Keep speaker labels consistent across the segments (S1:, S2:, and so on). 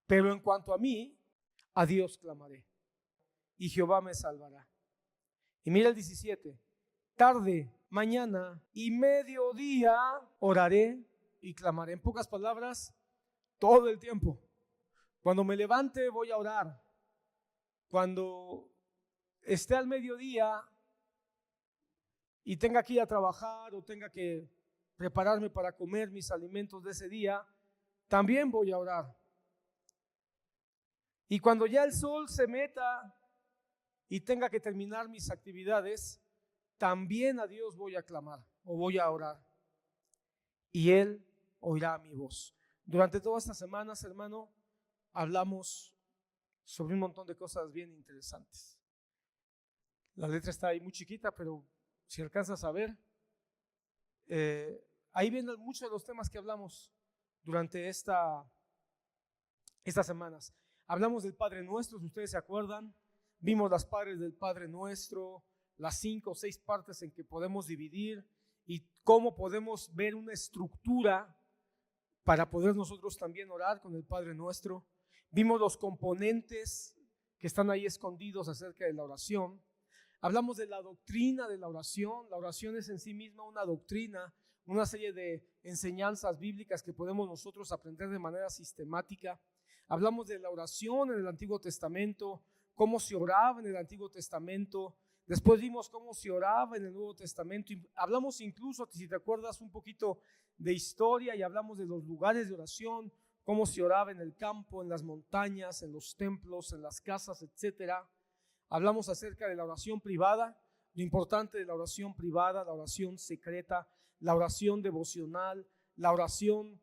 S1: Pero en cuanto a mí, a Dios clamaré, y Jehová me salvará. Y mira el 17, tarde, mañana y mediodía oraré y clamaré. En pocas palabras, todo el tiempo. Cuando me levante voy a orar. Cuando esté al mediodía y tenga que ir a trabajar o tenga que prepararme para comer mis alimentos de ese día, también voy a orar. Y cuando ya el sol se meta y tenga que terminar mis actividades, también a Dios voy a clamar o voy a orar. Y Él oirá mi voz. Durante todas estas semanas, hermano, hablamos sobre un montón de cosas bien interesantes. La letra está ahí muy chiquita, pero si alcanzas a ver, ahí vienen muchos de los temas que hablamos durante estas semanas. Hablamos del Padre Nuestro, si ustedes se acuerdan. Vimos las partes del Padre Nuestro, las 5 o 6 partes en que podemos dividir y cómo podemos ver una estructura para poder nosotros también orar con el Padre Nuestro. Vimos los componentes que están ahí escondidos acerca de la oración. Hablamos de la doctrina de la oración. La oración es en sí misma una doctrina, una serie de enseñanzas bíblicas que podemos nosotros aprender de manera sistemática. Hablamos de la oración en el Antiguo Testamento, cómo se oraba en el Antiguo Testamento. Después vimos cómo se oraba en el Nuevo Testamento. Hablamos incluso, si te acuerdas, un poquito de historia y hablamos de los lugares de oración, cómo se oraba en el campo, en las montañas, en los templos, en las casas, etcétera. Hablamos acerca de la oración privada, lo importante de la oración privada, la oración secreta, la oración devocional, la oración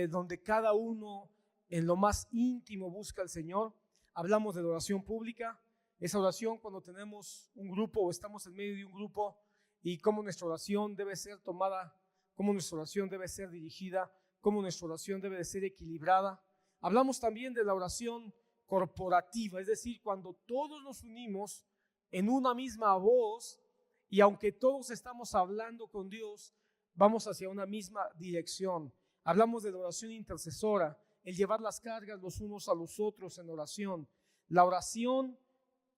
S1: donde cada uno en lo más íntimo busca al Señor. Hablamos de la oración pública, esa oración cuando tenemos un grupo o estamos en medio de un grupo y cómo nuestra oración debe ser tomada, cómo nuestra oración debe ser dirigida, cómo nuestra oración debe de ser equilibrada. Hablamos también de la oración corporativa, es decir, cuando todos nos unimos en una misma voz y aunque todos estamos hablando con Dios, vamos hacia una misma dirección. Hablamos de la oración intercesora, el llevar las cargas los unos a los otros en oración. La oración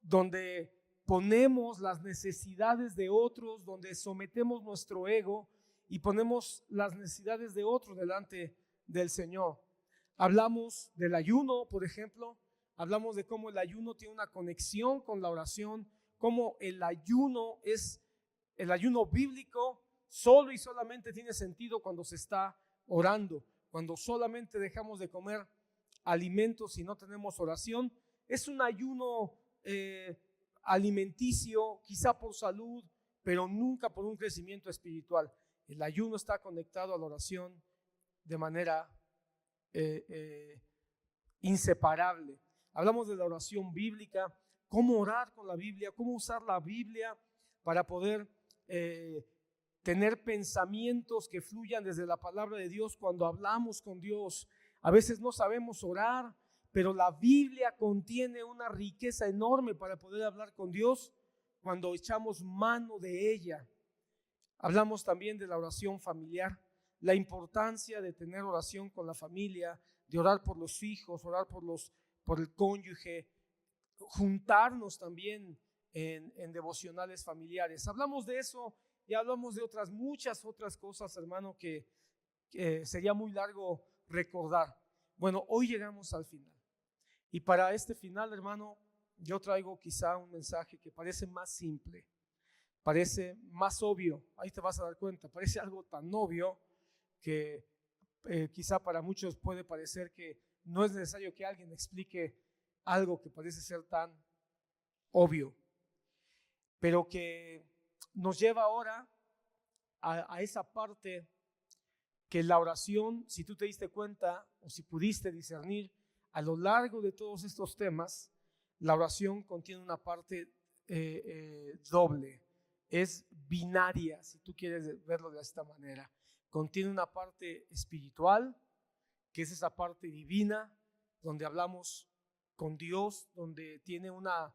S1: donde ponemos las necesidades de otros, donde sometemos nuestro ego y ponemos las necesidades de otros delante del Señor. Hablamos del ayuno, por ejemplo. Hablamos de cómo el ayuno tiene una conexión con la oración, cómo el ayuno bíblico solo y solamente tiene sentido cuando se está orando, cuando solamente dejamos de comer alimentos y no tenemos oración. Es un ayuno alimenticio, quizá por salud, pero nunca por un crecimiento espiritual. El ayuno está conectado a la oración de manera inseparable. Hablamos de la oración bíblica, cómo orar con la Biblia, cómo usar la Biblia para poder tener pensamientos que fluyan desde la palabra de Dios cuando hablamos con Dios. A veces no sabemos orar, pero la Biblia contiene una riqueza enorme para poder hablar con Dios cuando echamos mano de ella. Hablamos también de la oración familiar, la importancia de tener oración con la familia, de orar por los hijos, orar por el cónyuge, juntarnos también en devocionales familiares. Hablamos de eso y hablamos de muchas otras cosas, hermano, que sería muy largo recordar. Bueno, hoy llegamos al final. Y para este final, hermano, yo traigo quizá un mensaje que parece más simple, parece más obvio. Ahí te vas a dar cuenta, parece algo tan obvio que quizá para muchos puede parecer que no es necesario que alguien explique algo que parece ser tan obvio, pero que nos lleva ahora a esa parte que la oración, si tú te diste cuenta o si pudiste discernir a lo largo de todos estos temas, la oración contiene una parte doble, es binaria, si tú quieres verlo de esta manera. Contiene una parte espiritual, que es esa parte divina, donde hablamos con Dios, donde tiene una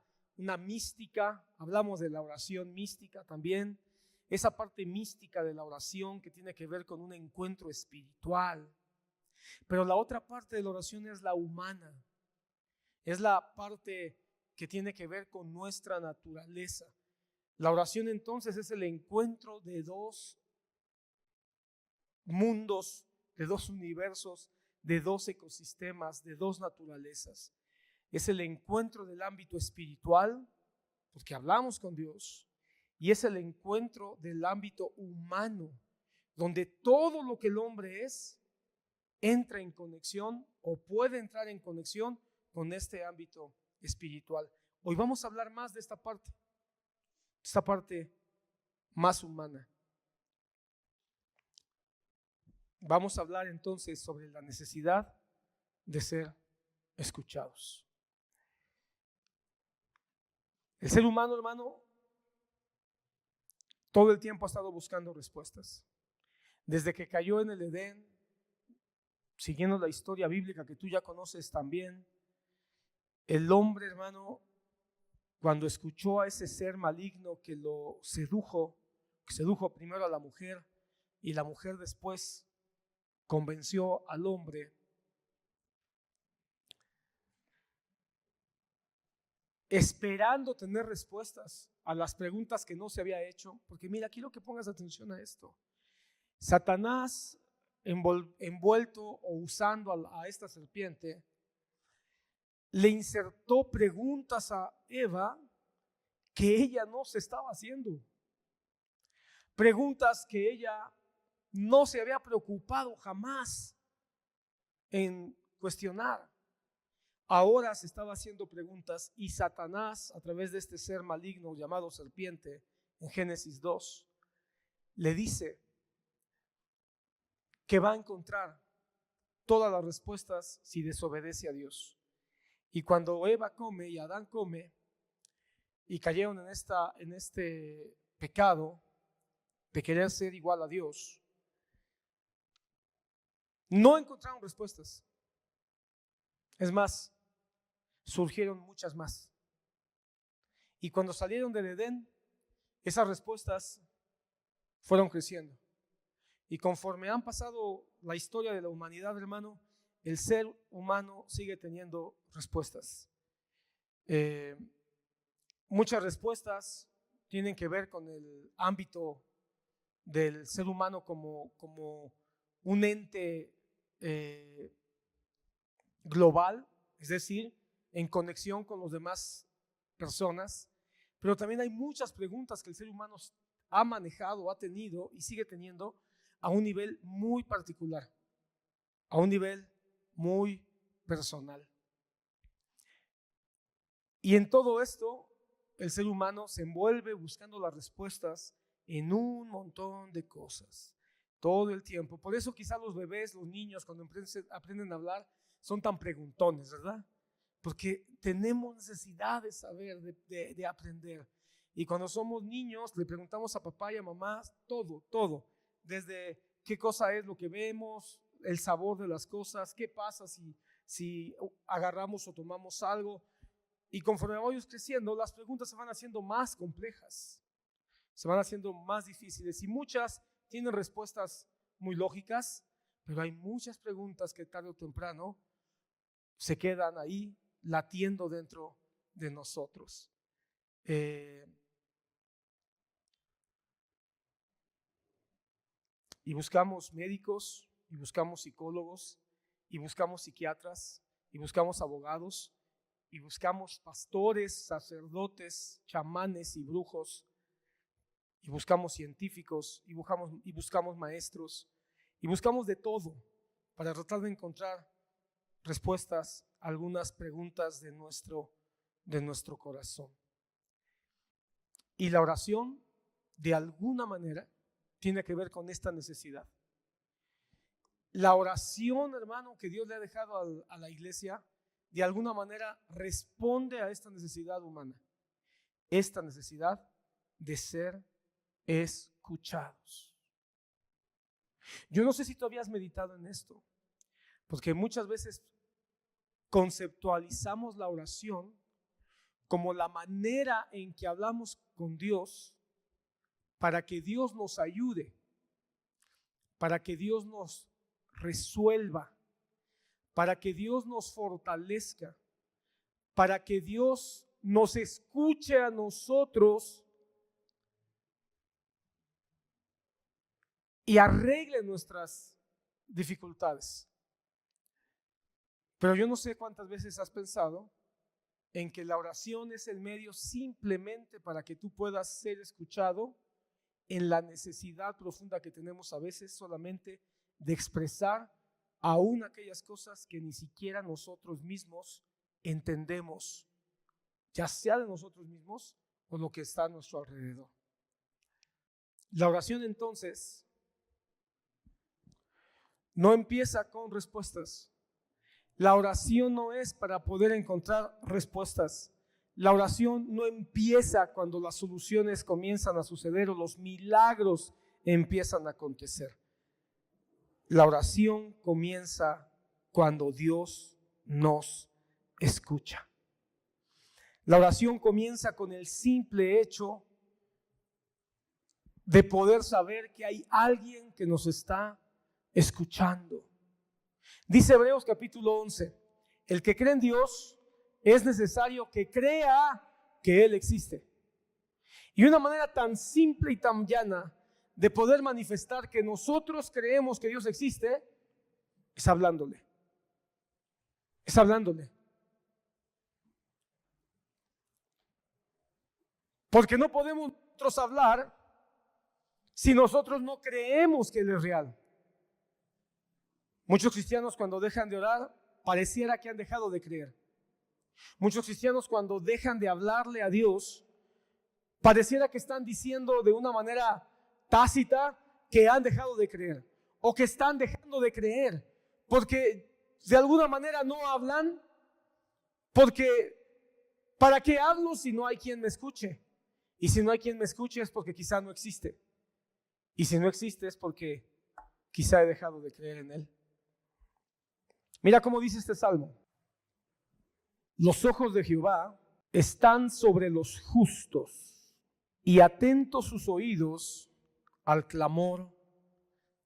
S1: mística, hablamos de la oración mística también, esa parte mística de la oración que tiene que ver con un encuentro espiritual. Pero la otra parte de la oración es la humana. Es la parte que tiene que ver con nuestra naturaleza. La oración entonces es el encuentro de dos mundos, de dos universos, de dos ecosistemas, de dos naturalezas. Es el encuentro del ámbito espiritual, porque hablamos con Dios, y es el encuentro del ámbito humano, donde todo lo que el hombre es entra en conexión o puede entrar en conexión con este ámbito espiritual. Hoy vamos a hablar más de esta parte más humana. Vamos a hablar entonces sobre la necesidad de ser escuchados. El ser humano, hermano, todo el tiempo ha estado buscando respuestas. Desde que cayó en el Edén, siguiendo la historia bíblica que tú ya conoces también, el hombre, hermano, cuando escuchó a ese ser maligno que lo sedujo, que sedujo primero a la mujer y la mujer después convenció al hombre, esperando tener respuestas a las preguntas que no se había hecho, porque mira, quiero que pongas atención a esto. Satanás, envuelto o usando a esta serpiente, le insertó preguntas a Eva que ella no se estaba haciendo. Preguntas que ella no se había preocupado jamás en cuestionar. Ahora se estaba haciendo preguntas y Satanás, a través de este ser maligno llamado serpiente, en Génesis 2, le dice que va a encontrar todas las respuestas si desobedece a Dios. Y cuando Eva come y Adán come y cayeron en este pecado de querer ser igual a Dios, no encontraron respuestas. Es más, surgieron muchas más. Y cuando salieron del Edén, esas respuestas fueron creciendo. Y conforme han pasado la historia de la humanidad, hermano, el ser humano sigue teniendo respuestas. Muchas respuestas tienen que ver con el ámbito del ser humano como un ente global, es decir, en conexión con las demás personas, pero también hay muchas preguntas que el ser humano ha manejado, ha tenido y sigue teniendo a un nivel muy particular, a un nivel muy personal. Y en todo esto, el ser humano se envuelve buscando las respuestas en un montón de cosas, todo el tiempo. Por eso quizá los bebés, los niños, cuando aprenden a hablar, son tan preguntones, ¿verdad? Porque tenemos necesidad de saber, de aprender. Y cuando somos niños, le preguntamos a papá y a mamá todo. Desde qué cosa es lo que vemos, el sabor de las cosas, qué pasa si agarramos o tomamos algo. Y conforme vamos creciendo, las preguntas se van haciendo más complejas, se van haciendo más difíciles y muchas tienen respuestas muy lógicas, pero hay muchas preguntas que tarde o temprano se quedan ahí latiendo dentro de nosotros. Y buscamos médicos, y buscamos psicólogos, y buscamos psiquiatras, y buscamos abogados, y buscamos pastores, sacerdotes, chamanes y brujos, y buscamos científicos, y buscamos maestros, y buscamos de todo para tratar de encontrar respuestas a algunas preguntas de nuestro corazón. Y la oración, de alguna manera, tiene que ver con esta necesidad. La oración, hermano, que Dios le ha dejado a la iglesia, de alguna manera responde a esta necesidad humana, esta necesidad de ser escuchados. Yo no sé si tú habías meditado en esto, porque muchas veces conceptualizamos la oración como la manera en que hablamos con Dios para que Dios nos ayude, para que Dios nos resuelva para que Dios nos fortalezca, para que Dios nos escuche a nosotros y arregle nuestras dificultades. Pero yo no sé cuántas veces has pensado en que la oración es el medio simplemente para que tú puedas ser escuchado en la necesidad profunda que tenemos a veces solamente de expresar aún aquellas cosas que ni siquiera nosotros mismos entendemos, ya sea de nosotros mismos o lo que está a nuestro alrededor. La oración entonces no empieza con respuestas. La oración no es para poder encontrar respuestas. La oración no empieza cuando las soluciones comienzan a suceder o los milagros empiezan a acontecer. La oración comienza cuando Dios nos escucha. La oración comienza con el simple hecho de poder saber que hay alguien que nos está escuchando. Dice Hebreos capítulo 11, el que cree en Dios es necesario que crea que Él existe. Y una manera tan simple y tan llana de poder manifestar que nosotros creemos que Dios existe es hablándole. Es hablándole. Porque no podemos nosotros hablar si nosotros no creemos que Él es real. Muchos cristianos cuando dejan de orar, pareciera que han dejado de creer. Muchos cristianos cuando dejan de hablarle a Dios, pareciera que están diciendo de una manera tácita que han dejado de creer o que están dejando de creer porque de alguna manera no hablan, porque ¿para qué hablo si no hay quien me escuche? Y si no hay quien me escuche es porque quizá no existe. Y si no existe es porque quizá he dejado de creer en Él. Mira cómo dice este salmo. Los ojos de Jehová están sobre los justos y atentos sus oídos al clamor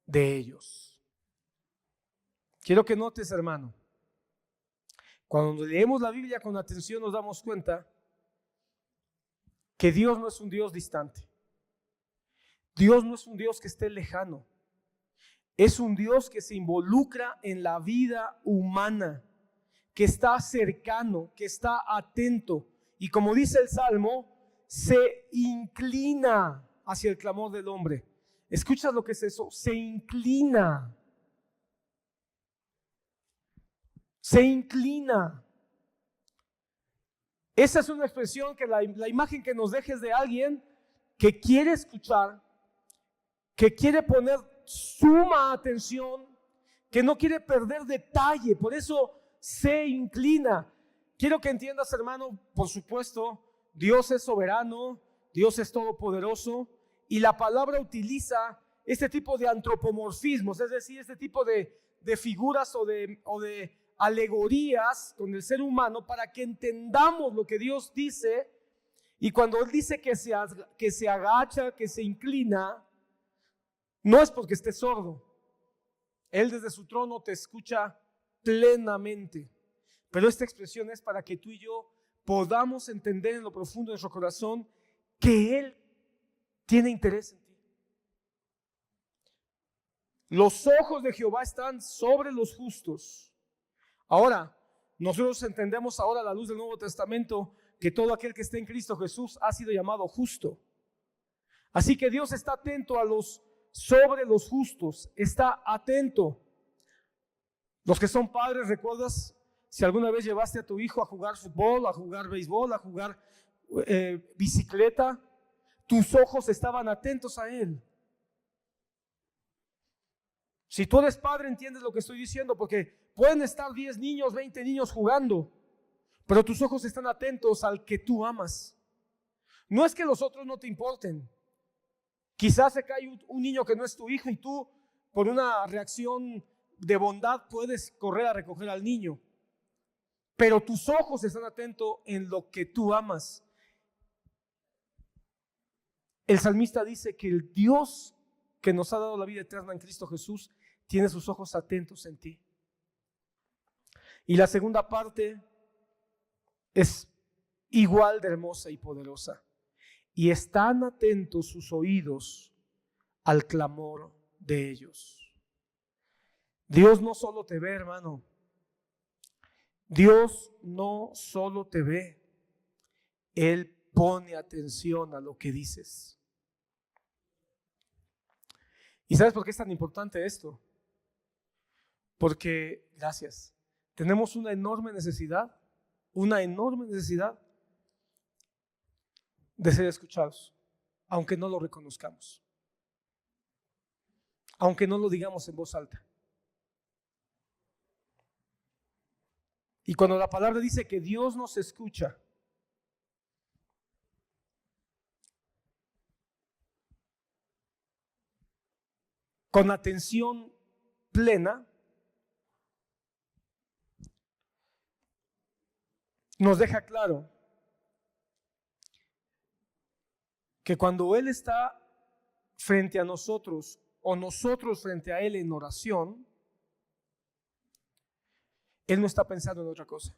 S1: de ellos. Quiero que notes, hermano, cuando leemos la Biblia con atención nos damos cuenta que Dios no es un Dios distante. Dios no es un Dios que esté lejano. Es un Dios que se involucra en la vida humana, que está cercano, que está atento. Y como dice el Salmo, se inclina hacia el clamor del hombre. ¿Escuchas lo que es eso? Se inclina. Se inclina. Esa es una expresión que la imagen que nos dejes de alguien que quiere escuchar, que quiere poner suma atención, que no quiere perder detalle, por eso se inclina. Quiero que entiendas, hermano, por supuesto, Dios es soberano, Dios es todopoderoso, y la palabra utiliza este tipo de antropomorfismos, es decir, este tipo de figuras o de alegorías con el ser humano para que entendamos lo que Dios dice. Y cuando Él dice que se agacha, que se inclina, no es porque esté sordo. Él desde su trono te escucha plenamente. Pero esta expresión es para que tú y yo podamos entender en lo profundo de nuestro corazón que Él tiene interés en ti. Los ojos de Jehová están sobre los justos. Ahora, nosotros entendemos ahora a la luz del Nuevo Testamento que todo aquel que esté en Cristo Jesús ha sido llamado justo. Así que Dios está atento sobre los justos, está atento. Los que son padres, ¿recuerdas si alguna vez llevaste a tu hijo a jugar fútbol, a jugar béisbol, a jugar bicicleta? Tus ojos estaban atentos a él. Si tú eres padre, entiendes lo que estoy diciendo, porque pueden estar 10 niños, 20 niños jugando, pero tus ojos están atentos al que tú amas. No es que los otros no te importen. Quizás se cae un niño que no es tu hijo y tú, por una reacción de bondad, puedes correr a recoger al niño. Pero tus ojos están atentos en lo que tú amas. El salmista dice que el Dios que nos ha dado la vida eterna en Cristo Jesús tiene sus ojos atentos en ti. Y la segunda parte es igual de hermosa y poderosa. Y están atentos sus oídos al clamor de ellos. Dios no solo te ve, hermano. Dios no solo te ve. Él pone atención a lo que dices. ¿Y sabes por qué es tan importante esto? Porque, gracias, tenemos una enorme necesidad de ser escuchados, aunque no lo reconozcamos, aunque no lo digamos en voz alta. Y cuando la palabra dice que Dios nos escucha, con atención plena, nos deja claro que cuando Él está frente a nosotros o nosotros frente a Él en oración, Él no está pensando en otra cosa.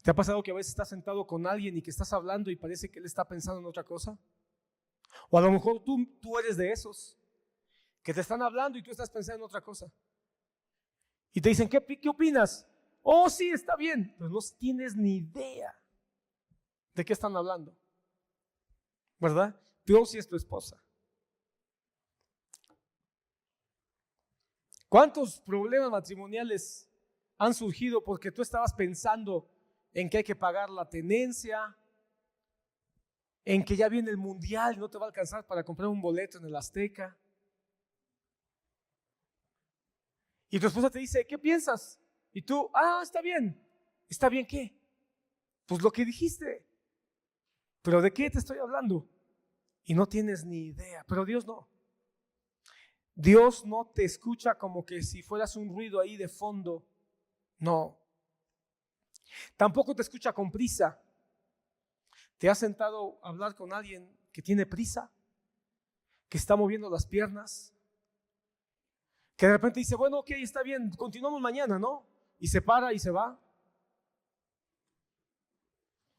S1: ¿Te ha pasado que a veces estás sentado con alguien y que estás hablando y parece que Él está pensando en otra cosa? O a lo mejor tú eres de esos que te están hablando y tú estás pensando en otra cosa. Y te dicen, ¿qué opinas? Oh, sí, está bien. Pero no tienes ni idea de qué están hablando, ¿verdad? Peor si es tu esposa. ¿Cuántos problemas matrimoniales han surgido porque tú estabas pensando en que hay que pagar la tenencia, en que ya viene el mundial y no te va a alcanzar para comprar un boleto en el Azteca? Y tu esposa te dice, ¿qué piensas? Y tú, está bien. ¿Está bien qué? Pues lo que dijiste. ¿Pero de qué te estoy hablando? Y no tienes ni idea. Pero Dios no. Dios no te escucha como que si fueras un ruido ahí de fondo. No. Tampoco te escucha con prisa. ¿Te has sentado a hablar con alguien que tiene prisa? Que está moviendo las piernas. Que de repente dice, bueno, ok, está bien, continuamos mañana, ¿no? Y se para y se va.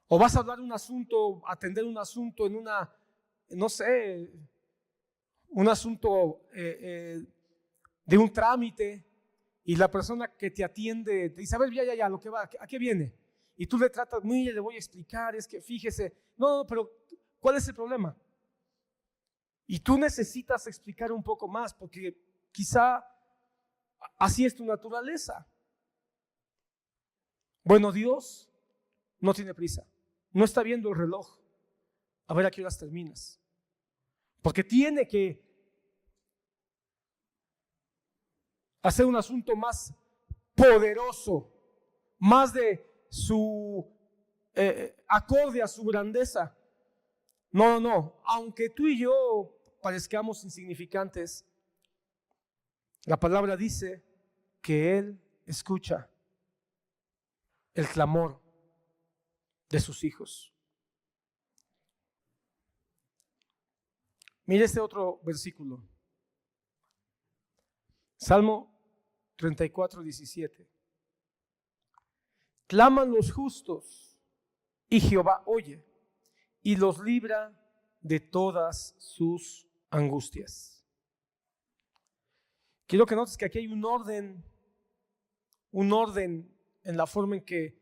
S1: O vas a hablar un asunto, atender un asunto en una, no sé, un asunto de un trámite, y la persona que te atiende te dice, a ver, ya, lo que va, ¿a qué viene? Y tú le tratas, mire, le voy a explicar, es que fíjese, no, pero ¿cuál es el problema? Y tú necesitas explicar un poco más, porque quizá así es tu naturaleza. Bueno, Dios no tiene prisa, no está viendo el reloj a ver a qué horas terminas, porque tiene que hacer un asunto más poderoso, más de su acorde a su grandeza. No, aunque tú y yo parezcamos insignificantes, la palabra dice que Él escucha el clamor de sus hijos. Mira este otro versículo. Salmo 34:17. Claman los justos y Jehová oye y los libra de todas sus angustias. Quiero que notes que aquí hay un orden en la forma en que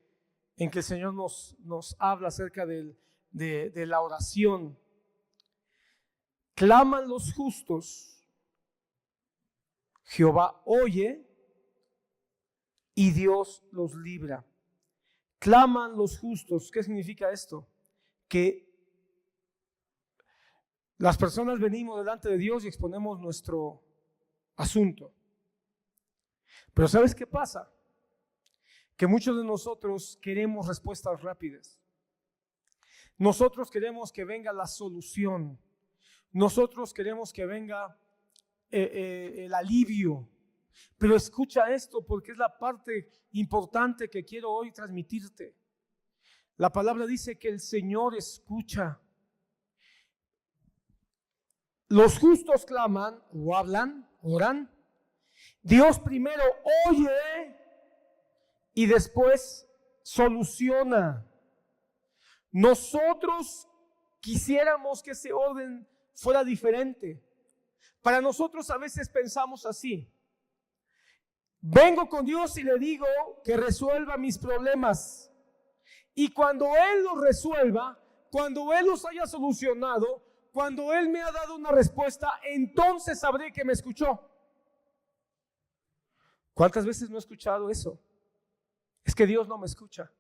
S1: el Señor nos habla acerca de la oración. Claman los justos, Jehová oye y Dios los libra. Claman los justos. ¿Qué significa esto? Que las personas venimos delante de Dios y exponemos nuestro asunto. Pero ¿sabes qué pasa? Que muchos de nosotros queremos respuestas rápidas. Nosotros queremos que venga la solución. Nosotros queremos que venga el alivio. Pero escucha esto, porque es la parte importante que quiero hoy transmitirte. La palabra dice que el Señor escucha. Los justos claman o hablan, oran. Dios primero oye y después soluciona. Nosotros quisiéramos que ese orden fuera diferente. Para nosotros a veces pensamos así: vengo con Dios y le digo que resuelva mis problemas, y cuando Él los resuelva, cuando Él los haya solucionado, cuando Él me ha dado una respuesta, entonces sabré que me escuchó. ¿Cuántas veces no he escuchado eso? Es que Dios no me escucha.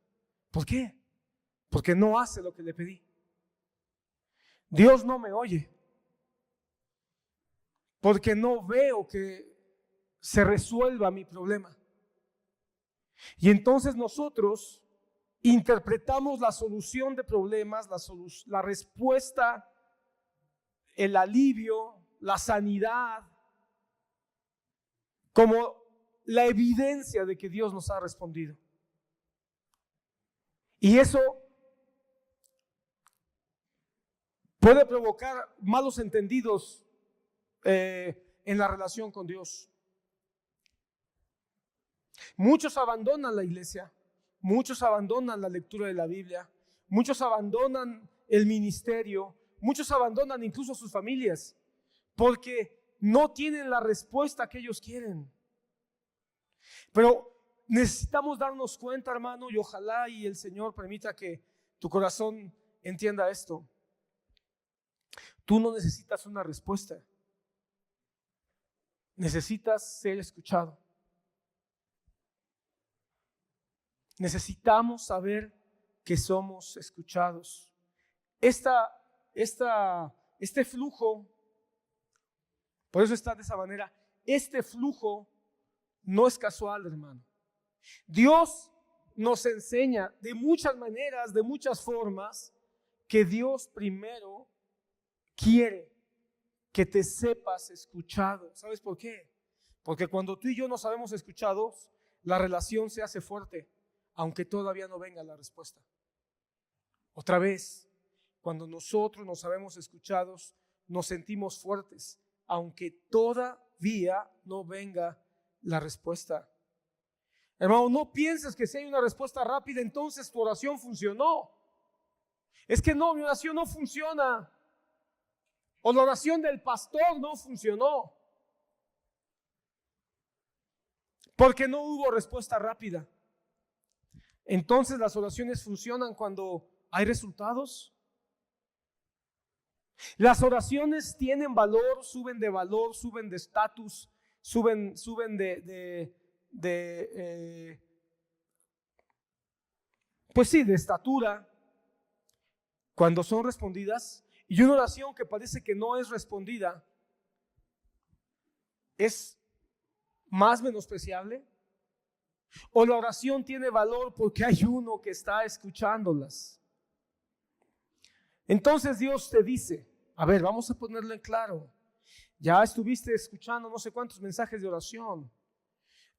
S1: ¿Por qué? Porque no hace lo que le pedí. Dios no me oye, porque no veo que se resuelva mi problema. Y entonces nosotros interpretamos la solución de problemas, la respuesta, el alivio, la sanidad, como la evidencia de que Dios nos ha respondido. Y eso puede provocar malos entendidos en la relación con Dios. Muchos abandonan la iglesia, muchos abandonan la lectura de la Biblia, muchos abandonan el ministerio, muchos abandonan incluso sus familias, porque no tienen la respuesta que ellos quieren. Pero necesitamos darnos cuenta, hermano, y ojalá y el Señor permita que tu corazón entienda esto. Tú no necesitas una respuesta, necesitas ser escuchado. Necesitamos saber que somos escuchados. Este flujo, por eso está de esa manera, este flujo no es casual, hermano. Dios nos enseña de muchas maneras, de muchas formas, que Dios primero quiere que te sepas escuchado. ¿Sabes por qué? Porque cuando tú y yo nos sabemos escuchados, la relación se hace fuerte, aunque todavía no venga la respuesta. Otra vez, cuando nosotros nos sabemos escuchados, nos sentimos fuertes, aunque todavía no venga la respuesta. Hermano, no pienses que si hay una respuesta rápida, entonces tu oración funcionó. Es que no, mi oración no funciona. O la oración del pastor no funcionó, porque no hubo respuesta rápida. Entonces las oraciones funcionan cuando hay resultados. Las oraciones tienen valor, suben de estatus, suben de estatura cuando son respondidas. Y una oración que parece que no es respondida es más menospreciable. O la oración tiene valor porque hay uno que está escuchándolas. Entonces Dios te dice, a ver, vamos a ponerlo en claro. Ya estuviste escuchando no sé cuántos mensajes de oración.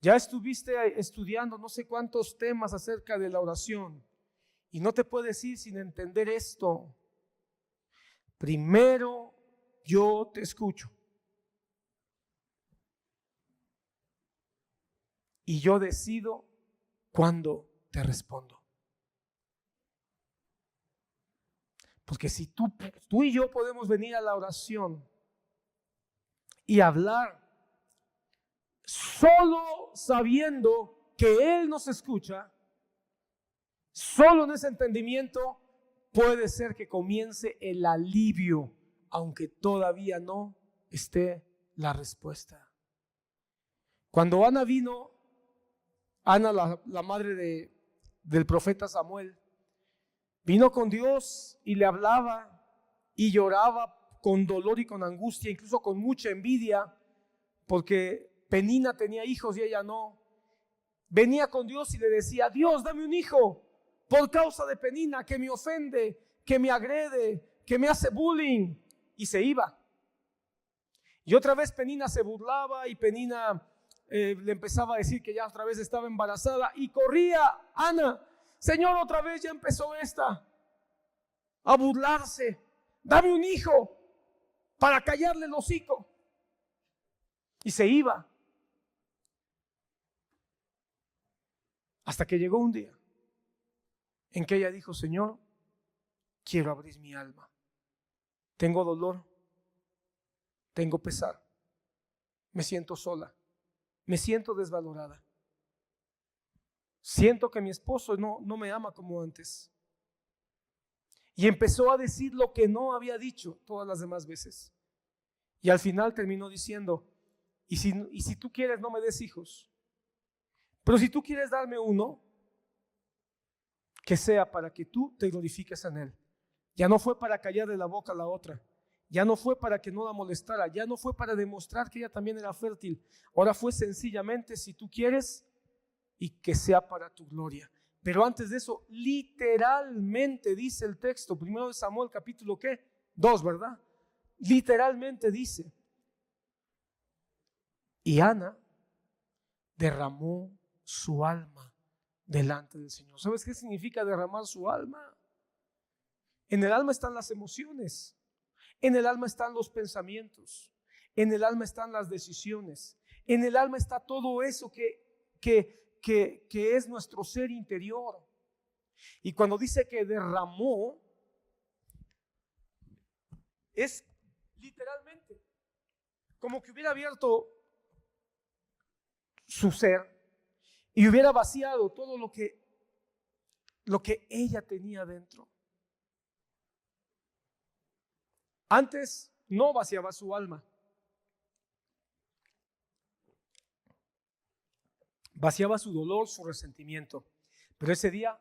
S1: Ya estuviste estudiando no sé cuántos temas acerca de la oración. Y no te puedes ir sin entender esto. Primero yo te escucho. Y yo decido cuándo te respondo. Porque si tú y yo podemos venir a la oración y hablar solo sabiendo que Él nos escucha, solo en ese entendimiento puede ser que comience el alivio, aunque todavía no esté la respuesta. Cuando Ana vino, Ana, la madre del profeta Samuel, vino con Dios y le hablaba y lloraba con dolor y con angustia, incluso con mucha envidia, porque Penina tenía hijos y ella no. Venía con Dios y le decía: Dios, dame un hijo por causa de Penina, que me ofende, que me agrede, que me hace bullying. Y se iba. Y otra vez Penina se burlaba y Penina le empezaba a decir que ya otra vez estaba embarazada y corría Ana: Señor, otra vez ya empezó esta a burlarse, dame un hijo para callarle el hocico. Y se iba. Hasta que llegó un día en que ella dijo: Señor, quiero abrir mi alma. Tengo dolor, tengo pesar, me siento sola, me siento desvalorada. Siento que mi esposo no me ama como antes. Y empezó a decir lo que no había dicho todas las demás veces. Y al final terminó diciendo: y si tú quieres, no me des hijos. Pero si tú quieres darme uno, que sea para que tú te glorifiques en él. Ya no fue para callarle la boca a la otra. Ya no fue para que no la molestara. Ya no fue para demostrar que ella también era fértil. Ahora fue sencillamente: si tú quieres, y que sea para tu gloria. Pero antes de eso, literalmente dice el texto, 1 Samuel capítulo 2, ¿verdad? Literalmente dice: y Ana derramó su alma delante del Señor. ¿Sabes qué significa derramar su alma? En el alma están las emociones, en el alma están los pensamientos, en el alma están las decisiones, en el alma está todo eso que es nuestro ser interior. Y cuando dice que derramó, es literalmente como que hubiera abierto su ser y hubiera vaciado todo lo que ella tenía dentro. Antes no vaciaba su alma, vaciaba su dolor, su resentimiento. Pero ese día,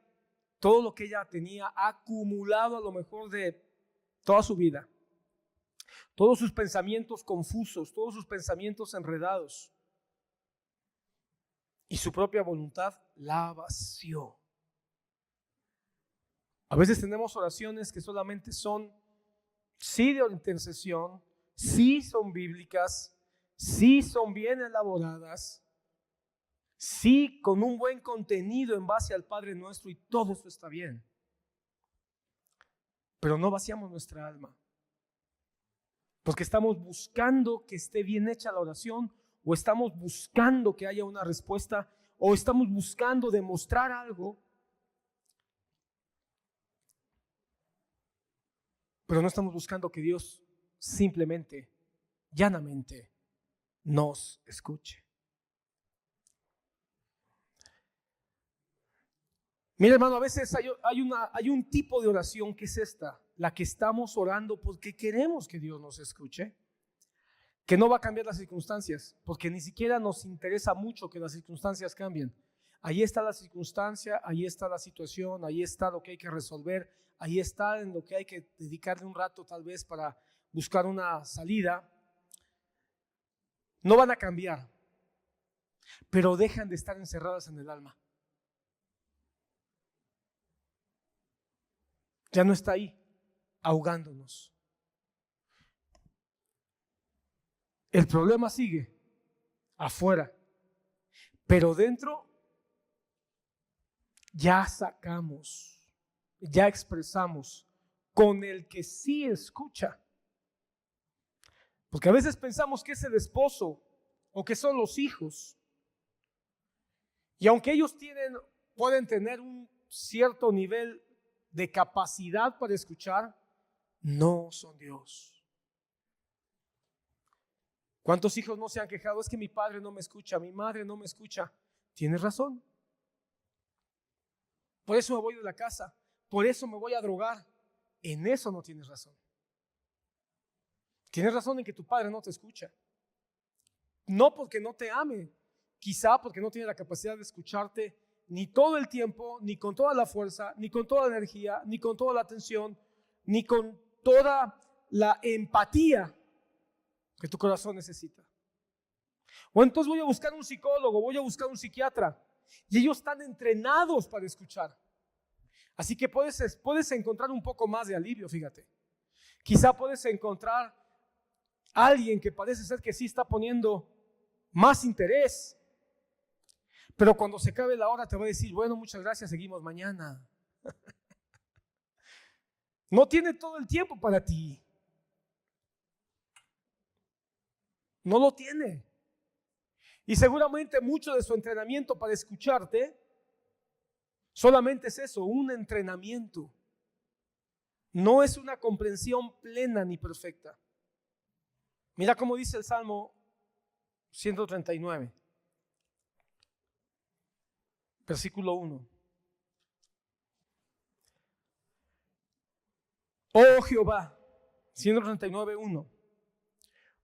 S1: todo lo que ella tenía acumulado a lo mejor de toda su vida, todos sus pensamientos confusos, todos sus pensamientos enredados, y su propia voluntad, la vació. A veces tenemos oraciones que solamente son, sí, de intercesión, sí son bíblicas, sí son bien elaboradas, sí con un buen contenido en base al Padre Nuestro, y todo eso está bien. Pero no vaciamos nuestra alma, porque estamos buscando que esté bien hecha la oración, o estamos buscando que haya una respuesta, o estamos buscando demostrar algo, pero no estamos buscando que Dios simplemente, llanamente, nos escuche. Mira, hermano, a veces hay un tipo de oración que es esta, la que estamos orando porque queremos que Dios nos escuche, que no va a cambiar las circunstancias, porque ni siquiera nos interesa mucho que las circunstancias cambien. Ahí está la circunstancia, ahí está la situación, ahí está lo que hay que resolver, ahí está en lo que hay que dedicarle un rato tal vez para buscar una salida. No van a cambiar, pero dejan de estar encerradas en el alma. Ya no está ahí, ahogándonos. El problema sigue afuera, pero dentro ya sacamos, ya expresamos con el que sí escucha. Porque a veces pensamos que es el esposo o que son los hijos. Y aunque ellos pueden tener un cierto nivel de capacidad para escuchar, no son Dios. ¿Cuántos hijos no se han quejado? Es que mi padre no me escucha, mi madre no me escucha. Tienes razón. Por eso me voy de la casa, por eso me voy a drogar. En eso no tienes razón. Tienes razón en que tu padre no te escucha. No porque no te ame, quizá porque no tiene la capacidad de escucharte ni todo el tiempo, ni con toda la fuerza, ni con toda la energía, ni con toda la atención, ni con toda la empatía que tu corazón necesita. O entonces voy a buscar un psicólogo, voy a buscar un psiquiatra, y ellos están entrenados para escuchar. Así que puedes encontrar un poco más de alivio, fíjate. Quizá puedes encontrar a alguien que parece ser que sí está poniendo más interés, pero cuando se acabe la hora te va a decir: bueno, muchas gracias, seguimos mañana. No tiene todo el tiempo para ti. No lo tiene. Y seguramente mucho de su entrenamiento para escucharte Solamente es eso, un entrenamiento. No es una comprensión plena ni perfecta. Mira cómo dice el Salmo 139, versículo 1. Oh Jehová, 139, 1.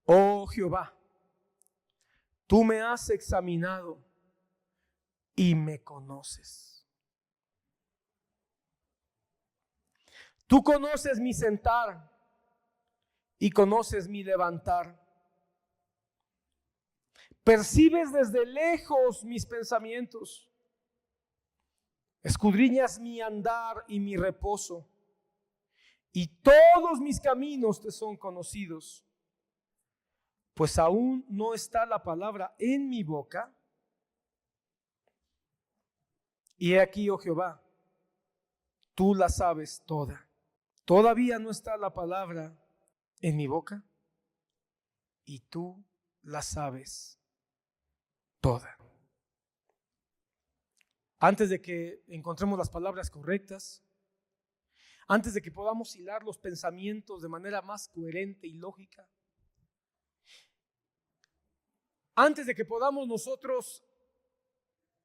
S1: Oh Jehová, tú me has examinado y me conoces. Tú conoces mi sentar y conoces mi levantar. Percibes desde lejos mis pensamientos. Escudriñas mi andar y mi reposo. Y todos mis caminos te son conocidos. Pues aún no está la palabra en mi boca. Y he aquí, oh Jehová, tú la sabes toda. Todavía no está la palabra en mi boca. Y tú la sabes toda. Antes de que encontremos las palabras correctas, antes de que podamos hilar los pensamientos de manera más coherente y lógica, antes de que podamos nosotros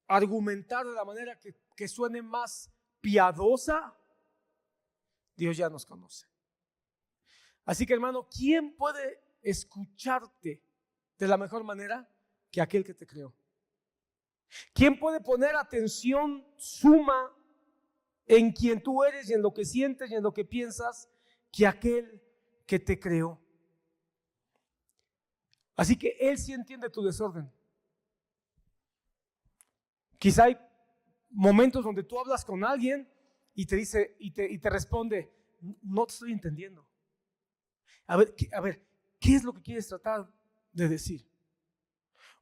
S1: argumentar de la manera que suene más piadosa, Dios ya nos conoce. Así que, hermano, ¿quién puede escucharte de la mejor manera que aquel que te creó? ¿Quién puede poner atención suma en quien tú eres y en lo que sientes y en lo que piensas que aquel que te creó? Así que Él sí entiende tu desorden. Quizá hay momentos donde tú hablas con alguien y te dice y te responde, no te estoy entendiendo. A ver, ¿qué es lo que quieres tratar de decir?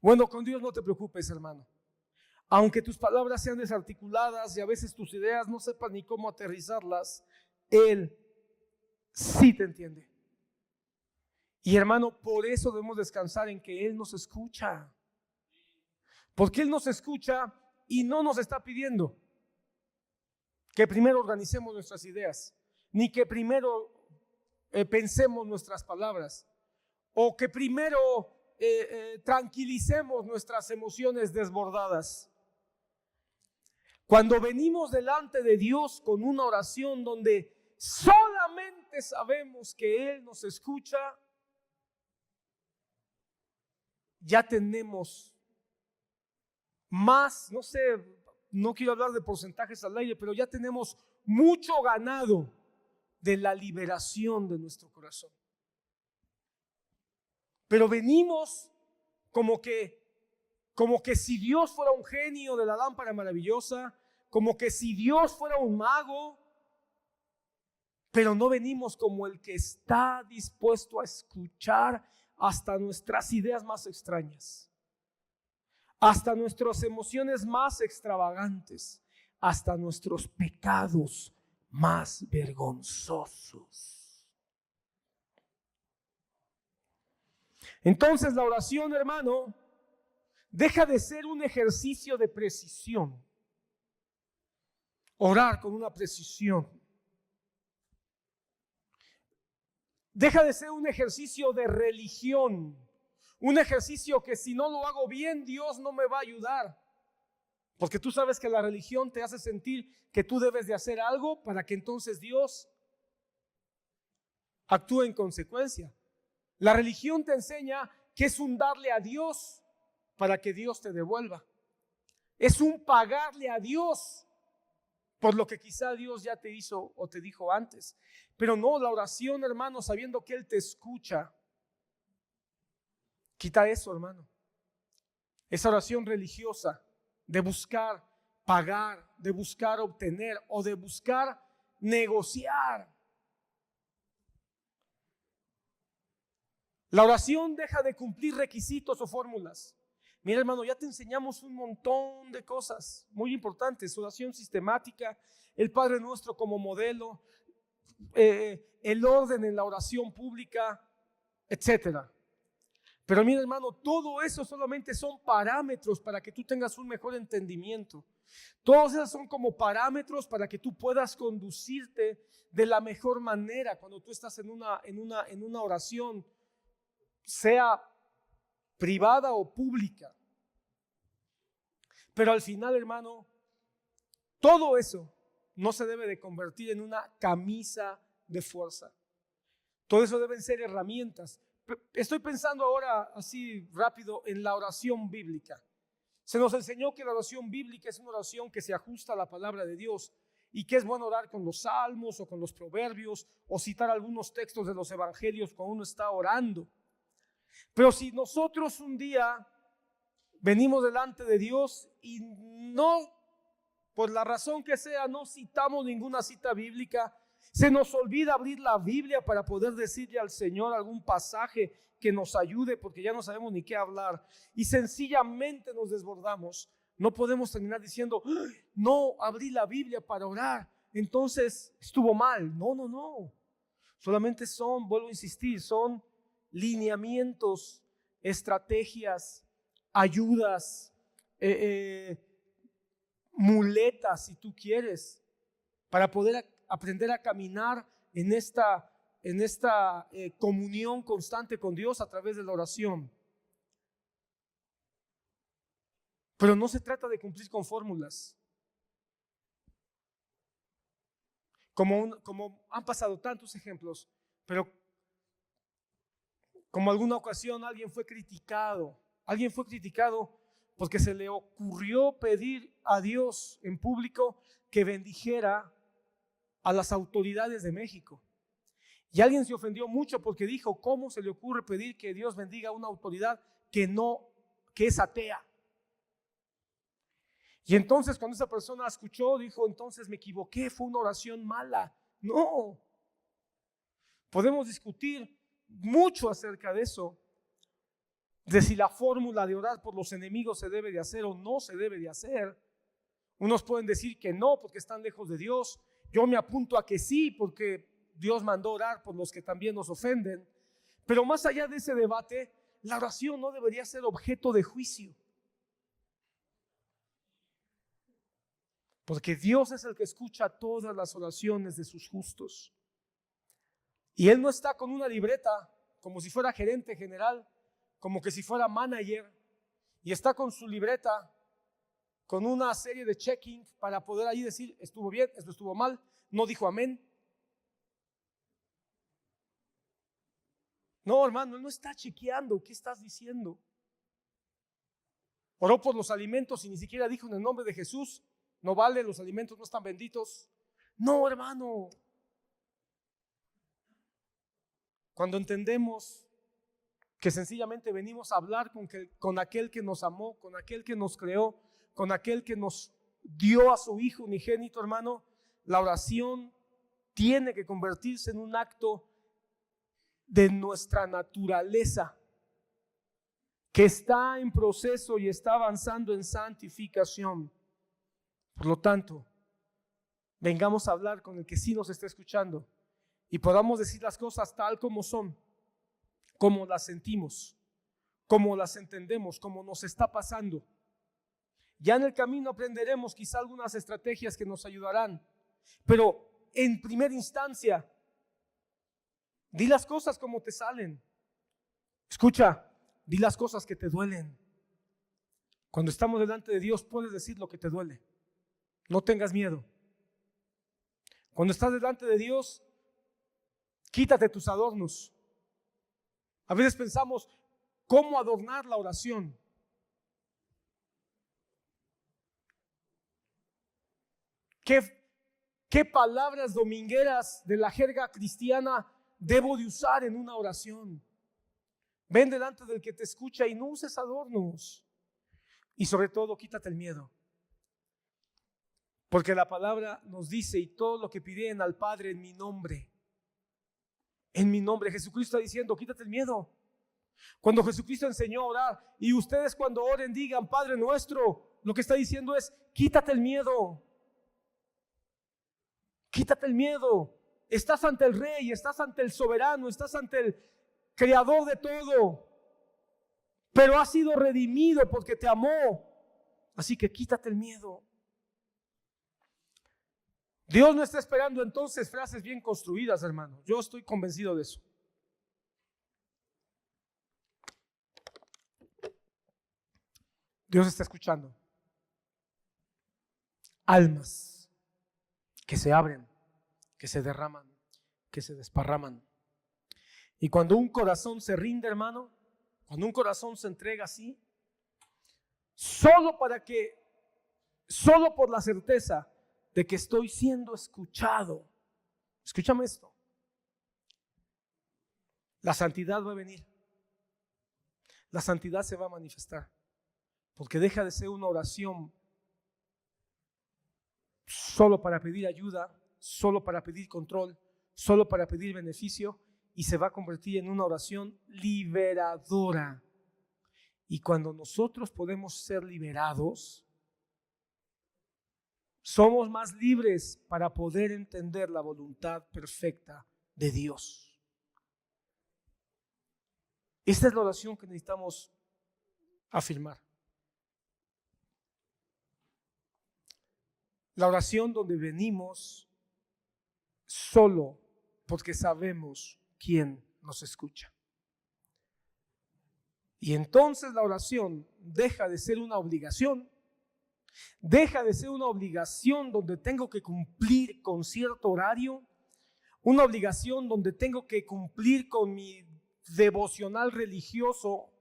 S1: Bueno, con Dios no te preocupes, hermano. Aunque tus palabras sean desarticuladas y a veces tus ideas no sepas ni cómo aterrizarlas, Él sí te entiende. Y hermano, por eso debemos descansar en que Él nos escucha. Porque Él nos escucha y no nos está pidiendo que primero organicemos nuestras ideas, ni que primero pensemos nuestras palabras, o que primero tranquilicemos nuestras emociones desbordadas. Cuando venimos delante de Dios con una oración donde solamente sabemos que Él nos escucha, ya tenemos más, no sé, no quiero hablar de porcentajes al aire, pero ya tenemos mucho ganado de la liberación de nuestro corazón. Pero venimos como que si Dios fuera un genio de la lámpara maravillosa, como que si Dios fuera un mago, pero no venimos como el que está dispuesto a escuchar hasta nuestras ideas más extrañas, hasta nuestras emociones más extravagantes, hasta nuestros pecados más vergonzosos. Entonces la oración, hermano, deja de ser un ejercicio de precisión. Orar con una precisión. Deja de ser un ejercicio de religión. Un ejercicio que si no lo hago bien, Dios no me va a ayudar. Porque tú sabes que la religión te hace sentir que tú debes de hacer algo para que entonces Dios actúe en consecuencia. La religión te enseña que es un darle a Dios para que Dios te devuelva. Es un pagarle a Dios por lo que quizá Dios ya te hizo o te dijo antes. Pero no, la oración, hermano, sabiendo que Él te escucha, quita eso, hermano. Esa oración religiosa de buscar pagar, de buscar obtener o de buscar negociar. La oración deja de cumplir requisitos o fórmulas. Mira, hermano, ya te enseñamos un montón de cosas muy importantes. Oración sistemática, el Padre Nuestro como modelo, el orden en la oración pública, etcétera. Pero mira, hermano, todo eso solamente son parámetros para que tú tengas un mejor entendimiento. Todos esos son como parámetros para que tú puedas conducirte de la mejor manera cuando tú estás en una oración, sea privada o pública. Pero al final, hermano, todo eso no se debe de convertir en una camisa de fuerza. Todo eso deben ser herramientas. Estoy pensando ahora así rápido en la oración bíblica. Se nos enseñó que la oración bíblica es una oración que se ajusta a la palabra de Dios y que es bueno orar con los salmos o con los proverbios o citar algunos textos de los evangelios cuando uno está orando. Pero si nosotros un día venimos delante de Dios y no, por la razón que sea, no citamos ninguna cita bíblica, se nos olvida abrir la Biblia para poder decirle al Señor algún pasaje que nos ayude porque ya no sabemos ni qué hablar y sencillamente nos desbordamos, no podemos terminar diciendo, no, abrí la Biblia para orar, entonces estuvo mal. No. Solamente son, vuelvo a insistir, son lineamientos, estrategias, ayudas, muletas, si tú quieres, para poder aprender a caminar en esta comunión constante con Dios a través de la oración. Pero no se trata de cumplir con fórmulas. Como han pasado tantos ejemplos, pero como alguna ocasión alguien fue criticado porque se le ocurrió pedir a Dios en público que bendijera a las autoridades de México. Y alguien se ofendió mucho porque dijo, ¿cómo se le ocurre pedir que Dios bendiga a una autoridad que es atea? Y entonces cuando esa persona escuchó, dijo, entonces me equivoqué, fue una oración mala. No. Podemos discutir mucho acerca de eso, de si la fórmula de orar por los enemigos se debe de hacer o no se debe de hacer. Unos pueden decir que no porque están lejos de Dios. Yo me apunto a que sí porque Dios mandó orar por los que también nos ofenden. Pero más allá de ese debate, la oración no debería ser objeto de juicio. Porque Dios es el que escucha todas las oraciones de sus justos. Y Él no está con una libreta como si fuera gerente general, como que si fuera manager, y está con su libreta, con una serie de checking para poder ahí decir, estuvo bien, esto estuvo mal, no dijo amén. No, hermano, Él no está chequeando, ¿qué estás diciendo? Oró por los alimentos y ni siquiera dijo en el nombre de Jesús, no vale, los alimentos no están benditos. No, hermano. Cuando entendemos que sencillamente venimos a hablar con aquel que nos amó, con aquel que nos creó, con aquel que nos dio a su Hijo unigénito, hermano, la oración tiene que convertirse en un acto de nuestra naturaleza que está en proceso y está avanzando en santificación. Por lo tanto, vengamos a hablar con el que sí nos está escuchando y podamos decir las cosas tal como son, como las sentimos, como las entendemos, como nos está pasando. Ya en el camino aprenderemos quizá algunas estrategias que nos ayudarán, pero en primera instancia, di las cosas como te salen. Escucha, di las cosas que te duelen. Cuando estamos delante de Dios puedes decir lo que te duele. No tengas miedo. Cuando estás delante de Dios, quítate tus adornos. A veces pensamos, ¿cómo adornar la oración? ¿Qué palabras domingueras de la jerga cristiana debo de usar en una oración? Ven delante del que te escucha y no uses adornos. Y sobre todo, quítate el miedo. Porque la palabra nos dice, y todo lo que piden al Padre en mi nombre, Jesucristo está diciendo, quítate el miedo. Cuando Jesucristo enseñó a orar, y ustedes cuando oren digan, Padre nuestro, lo que está diciendo es, quítate el miedo. Quítate el miedo. Estás ante el Rey, estás ante el soberano, estás ante el creador de todo. pero has sido redimido porque te amó. Así que quítate el miedo. Dios no está esperando entonces frases bien construidas, hermano. Yo estoy convencido de eso. Dios está escuchando almas que se abren, que se derraman, que se desparraman. Y cuando un corazón se rinde, hermano, cuando un corazón se entrega así, solo por la certeza de que estoy siendo escuchado. Escúchame esto. La santidad va a venir. La santidad se va a manifestar. Porque deja de ser una oración solo para pedir ayuda, solo para pedir control, solo para pedir beneficio, y se va a convertir en una oración liberadora. Y cuando nosotros podemos ser liberados, somos más libres para poder entender la voluntad perfecta de Dios. Esta es la oración que necesitamos afirmar. La oración donde venimos solo porque sabemos quién nos escucha. Y entonces la oración deja de ser una obligación, donde tengo que cumplir con cierto horario, una obligación donde tengo que cumplir con mi devocional religioso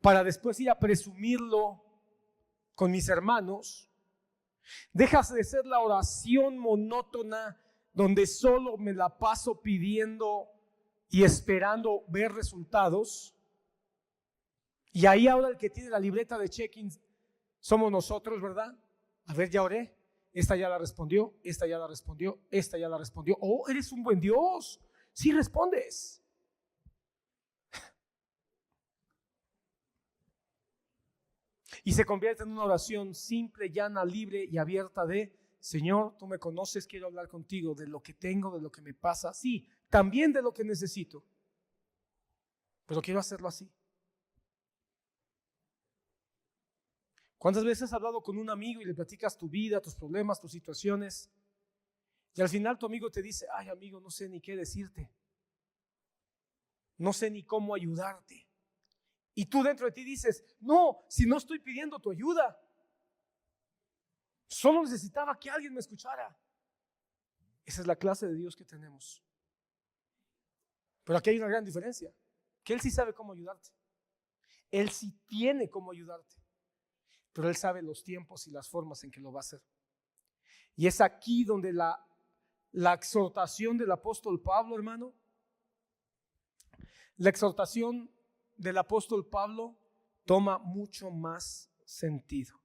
S1: para después ir a presumirlo con mis hermanos. Deja de ser la oración monótona donde solo me la paso pidiendo y esperando ver resultados. Y ahí ahora el que tiene la libreta de check-in somos nosotros, ¿verdad? A ver, ya oré, esta ya la respondió, esta ya la respondió, esta ya la respondió. Oh, eres un buen Dios, sí respondes. Y se convierte en una oración simple, llana, libre y abierta de: Señor, tú me conoces, quiero hablar contigo de lo que tengo, de lo que me pasa, sí, también de lo que necesito, pero quiero hacerlo así. ¿Cuántas veces has hablado con un amigo y le platicas tu vida, tus problemas, tus situaciones, y al final tu amigo te dice: ay, amigo, no sé ni qué decirte, no sé ni cómo ayudarte? Y tú dentro de ti dices: no, si no estoy pidiendo tu ayuda, solo necesitaba que alguien me escuchara. Esa es la clase de Dios que tenemos. Pero aquí hay una gran diferencia, que Él sí sabe cómo ayudarte. Él sí tiene cómo ayudarte, pero Él sabe los tiempos y las formas en que lo va a hacer. Y es aquí donde la exhortación del apóstol Pablo, hermano, la exhortación del apóstol Pablo toma mucho más sentido.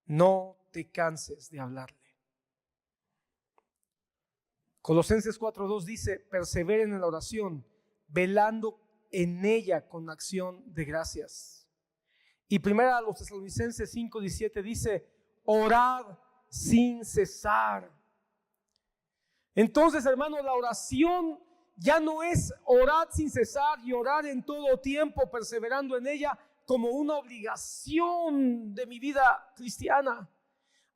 S1: No te canses de hablarle. Colosenses 4:2 dice: perseveren en la oración, velando en ella con acción de gracias. Y primera a los Tesalonicenses 5:17 dice: orad sin cesar. Entonces, hermano, la oración ya no es orar sin cesar y orar en todo tiempo, perseverando en ella como una obligación de mi vida cristiana.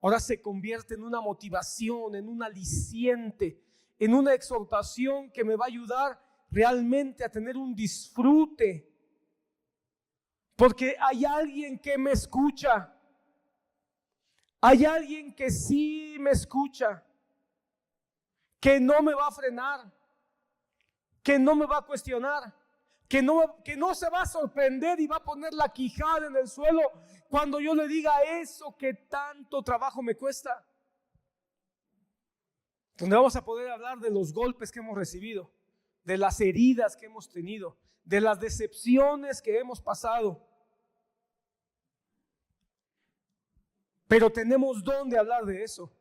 S1: Ahora se convierte en una motivación, en un aliciente, en una exhortación que me va a ayudar realmente a tener un disfrute. Porque hay alguien que me escucha. Hay alguien que sí me escucha, que no me va a frenar, que no me va a cuestionar, que no se va a sorprender y va a poner la quijada en el suelo cuando yo le diga eso que tanto trabajo me cuesta. Donde vamos a poder hablar de los golpes que hemos recibido, de las heridas que hemos tenido, de las decepciones que hemos pasado. Pero tenemos dónde hablar de eso.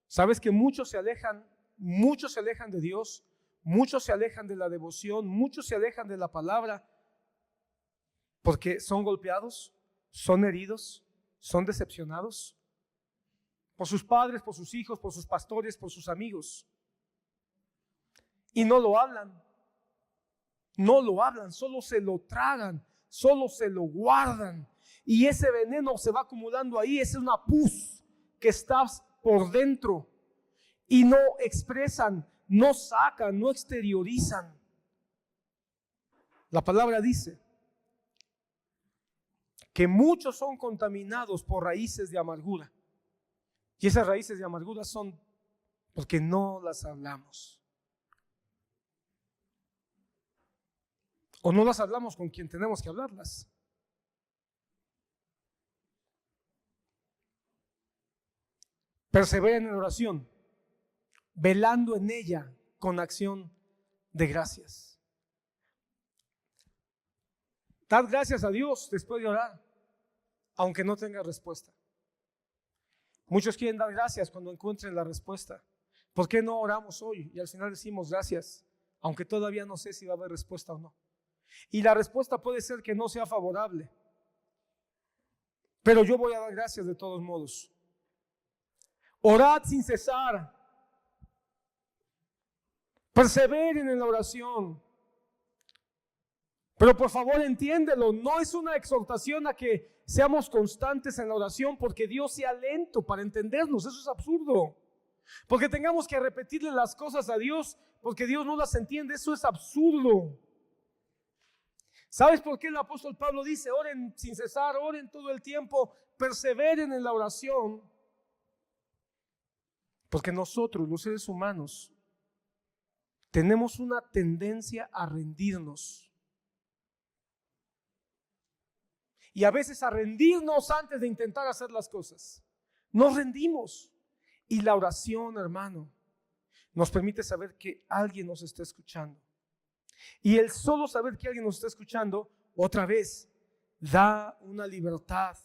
S1: Sabes que muchos se alejan de Dios, muchos se alejan de la devoción, muchos se alejan de la palabra porque son golpeados, son heridos, son decepcionados por sus padres, por sus hijos, por sus pastores, por sus amigos, y no lo hablan. no lo hablan, solo se lo tragan, solo se lo guardan. Y ese veneno se va acumulando ahí, es una pus que está por dentro. Y no expresan, no sacan, no exteriorizan. La palabra dice que muchos son contaminados por raíces de amargura. Y esas raíces de amargura son porque no las hablamos. O no las hablamos con quien tenemos que hablarlas. Perseveren en oración, velando en ella con acción de gracias. Dad gracias a Dios después de orar, aunque no tenga respuesta. Muchos quieren dar gracias cuando encuentren la respuesta. ¿Por qué no oramos hoy? Y al final decimos gracias, aunque todavía no sé si va a haber respuesta o no. Y la respuesta puede ser que no sea favorable. Pero yo voy a dar gracias de todos modos. Orad sin cesar. Perseveren en la oración. Pero por favor entiéndelo, no es una exhortación a que seamos constantes en la oración porque Dios sea lento para entendernos. Eso es absurdo. Porque tengamos que repetirle las cosas a Dios porque Dios no las entiende. Eso es absurdo. ¿Sabes por qué el apóstol Pablo dice oren sin cesar, oren todo el tiempo, perseveren en la oración? Porque nosotros, los seres humanos, tenemos una tendencia a rendirnos. Y a veces a rendirnos antes de intentar hacer las cosas. Nos rendimos. Y la oración, hermano, nos permite saber que alguien nos está escuchando. Y el solo saber que alguien nos está escuchando, otra vez, da una libertad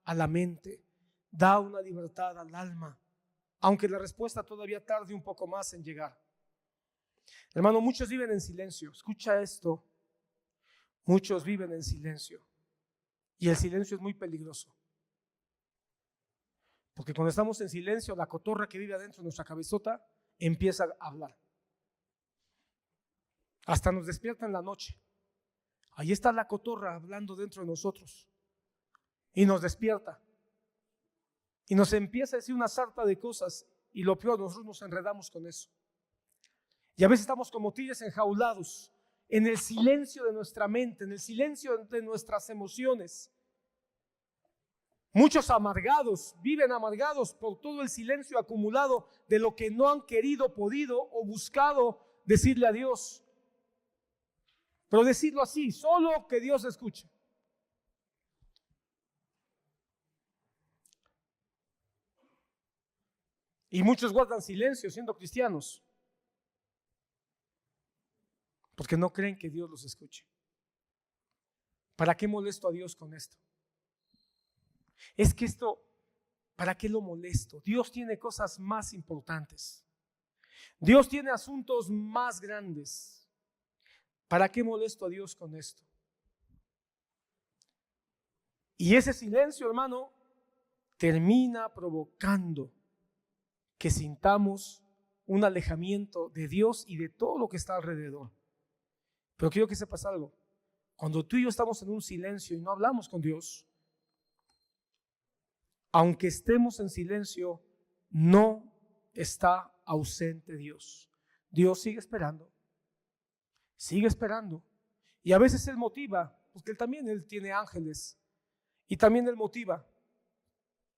S1: a la mente, da una libertad al alma, aunque la respuesta todavía tarde un poco más en llegar. Hermano, muchos viven en silencio. Escucha esto. Muchos viven en silencio. Y el silencio es muy peligroso. Porque cuando estamos en silencio, la cotorra que vive adentro de nuestra cabezota empieza a hablar. Hasta nos despierta en la noche. Ahí está la cotorra hablando dentro de nosotros. Y nos despierta. Y nos empieza a decir una sarta de cosas. Y lo peor, nosotros nos enredamos con eso. Y a veces estamos como tigres enjaulados en el silencio de nuestra mente, en el silencio de nuestras emociones. Muchos amargados, viven amargados por todo el silencio acumulado de lo que no han querido, podido o buscado decirle a Dios. Pero decirlo así, solo que Dios escuche. Y muchos guardan silencio siendo cristianos, porque no creen que Dios los escuche. ¿Para qué molesto a Dios con esto? Es que esto, ¿para qué lo molesto? Dios tiene cosas más importantes. Dios tiene asuntos más grandes. ¿Para qué molesto a Dios con esto? Y ese silencio, hermano, termina provocando que sintamos un alejamiento de Dios y de todo lo que está alrededor. Pero quiero que sepas algo. Cuando tú y yo estamos en un silencio y no hablamos con Dios, aunque estemos en silencio, no está ausente Dios. Dios sigue esperando. Sigue esperando. Y a veces Él motiva, porque Él tiene ángeles. Y también Él motiva.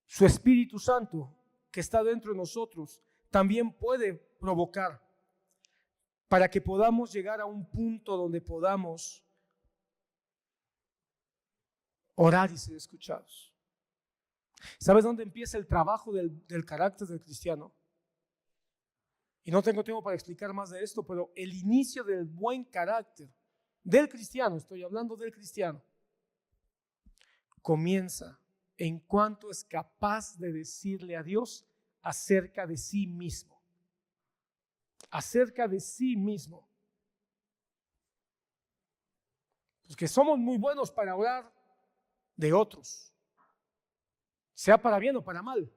S1: Su Espíritu Santo, que está dentro de nosotros, también puede provocar para que podamos llegar a un punto donde podamos orar y ser escuchados. ¿Sabes dónde empieza el trabajo del carácter del cristiano? Y no tengo tiempo para explicar más de esto, pero el inicio del buen carácter del cristiano, estoy hablando del cristiano, comienza en cuanto es capaz de decirle a Dios acerca de sí mismo. Acerca de sí mismo. Porque somos muy buenos para orar de otros, sea para bien o para mal.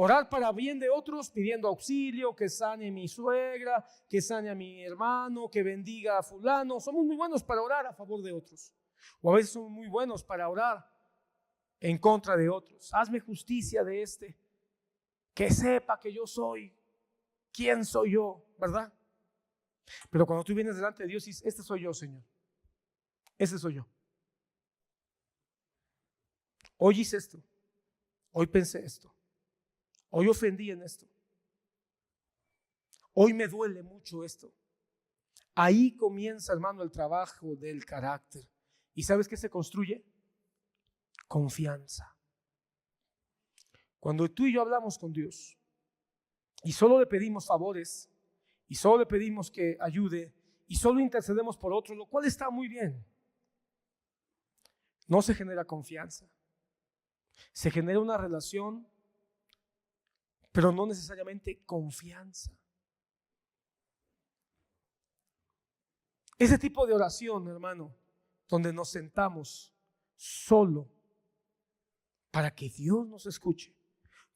S1: Orar para bien de otros, pidiendo auxilio, que sane a mi suegra, que sane a mi hermano, que bendiga a fulano. Somos muy buenos para orar a favor de otros. O a veces somos muy buenos para orar en contra de otros. Hazme justicia de este, que sepa que yo soy. ¿Quién soy yo? ¿Verdad? Pero cuando tú vienes delante de Dios y dices, este soy yo, Señor. Este soy yo. Hoy hice esto. Hoy pensé esto. Hoy ofendí en esto. Hoy me duele mucho esto. Ahí comienza, hermano, el trabajo del carácter. ¿Y sabes qué se construye? Confianza. Cuando tú y yo hablamos con Dios y solo le pedimos favores y solo le pedimos que ayude y solo intercedemos por otro, lo cual está muy bien, no se genera confianza. Se genera una relación, pero no necesariamente confianza. Ese tipo de oración, hermano, donde nos sentamos solo para que Dios nos escuche,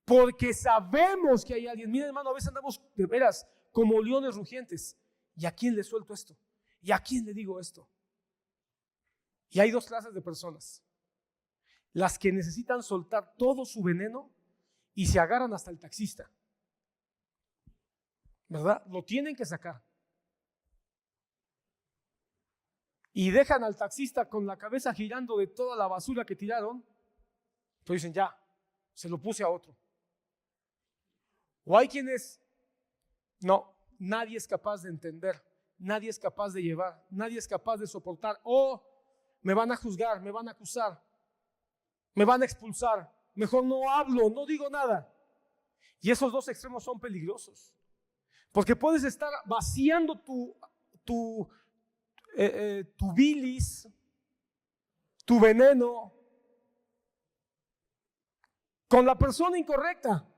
S1: porque sabemos que hay alguien. Mira, hermano, a veces andamos de veras como leones rugientes. ¿Y a quién le suelto esto? ¿Y a quién le digo esto? Y hay dos clases de personas: las que necesitan soltar todo su veneno y se agarran hasta el taxista, ¿verdad? Lo tienen que sacar. Y dejan al taxista con la cabeza girando de toda la basura que tiraron. Entonces dicen, ya, se lo puse a otro. O hay quienes, no, nadie es capaz de entender, nadie es capaz de llevar, nadie es capaz de soportar. Me van a juzgar, me van a acusar, me van a expulsar, mejor no hablo, no digo nada. Y esos dos extremos son peligrosos, porque puedes estar vaciando tu bilis, tu veneno con la persona incorrecta,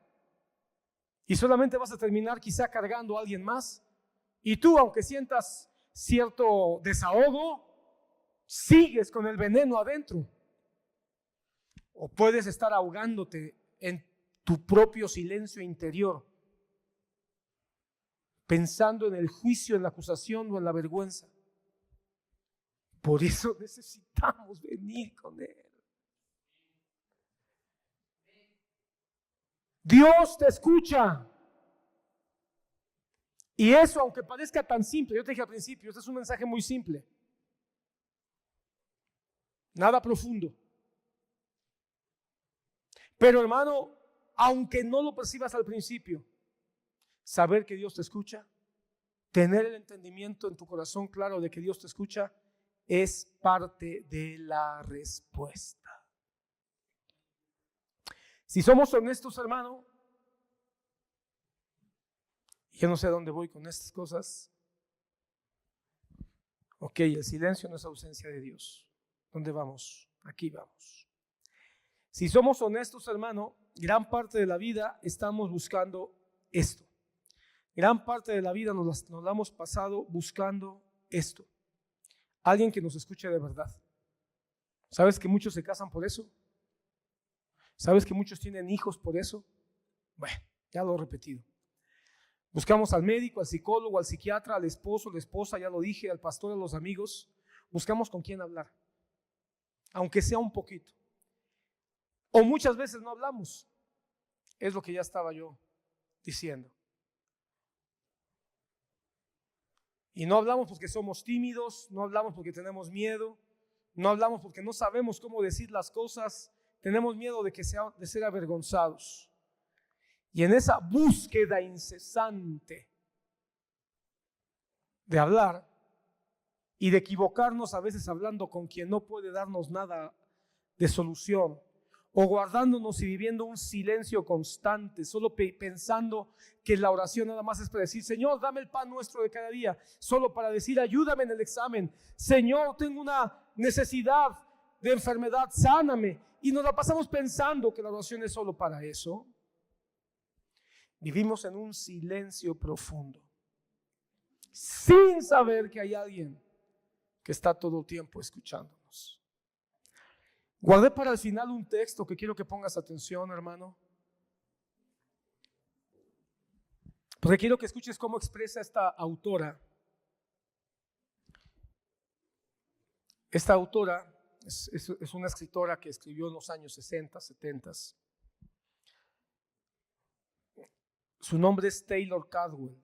S1: y solamente vas a terminar quizá cargando a alguien más. Y tú, aunque sientas cierto desahogo, sigues con el veneno adentro. O puedes estar ahogándote en tu propio silencio interior, pensando en el juicio, en la acusación o en la vergüenza. Por eso necesitamos venir con Él. Dios te escucha. Y eso, aunque parezca tan simple, yo te dije al principio, este es un mensaje muy simple, nada profundo. Pero hermano, aunque no lo percibas al principio, saber que Dios te escucha, tener el entendimiento en tu corazón claro de que Dios te escucha, es parte de la respuesta. Si somos honestos, hermano, yo no sé a dónde voy con estas cosas. Ok, el silencio no es ausencia de Dios. ¿Dónde vamos? Aquí vamos. Si somos honestos, hermano, gran parte de la vida estamos buscando esto. Gran parte de la vida nos la hemos pasado buscando esto. Alguien que nos escuche de verdad. ¿Sabes que muchos se casan por eso? ¿Sabes que muchos tienen hijos por eso? Bueno, ya lo he repetido. Buscamos al médico, al psicólogo, al psiquiatra, al esposo, la esposa, ya lo dije, al pastor, a los amigos. Buscamos con quién hablar, aunque sea un poquito. O muchas veces no hablamos. Es lo que ya estaba yo diciendo. Y no hablamos porque somos tímidos, no hablamos porque tenemos miedo, no hablamos porque no sabemos cómo decir las cosas, tenemos miedo de ser avergonzados. Y en esa búsqueda incesante de hablar y de equivocarnos a veces hablando con quien no puede darnos nada de solución, o guardándonos y viviendo un silencio constante, solo pensando que la oración nada más es para decir, Señor, dame el pan nuestro de cada día, solo para decir, ayúdame en el examen, Señor, tengo una necesidad de enfermedad, sáname, y nos la pasamos pensando que la oración es solo para eso. Vivimos en un silencio profundo, sin saber que hay alguien que está todo el tiempo escuchándonos. Guardé para el final un texto que quiero que pongas atención, hermano. Porque quiero que escuches cómo expresa esta autora. Esta autora es una escritora que escribió en los años 60, 70. Su nombre es Taylor Caldwell.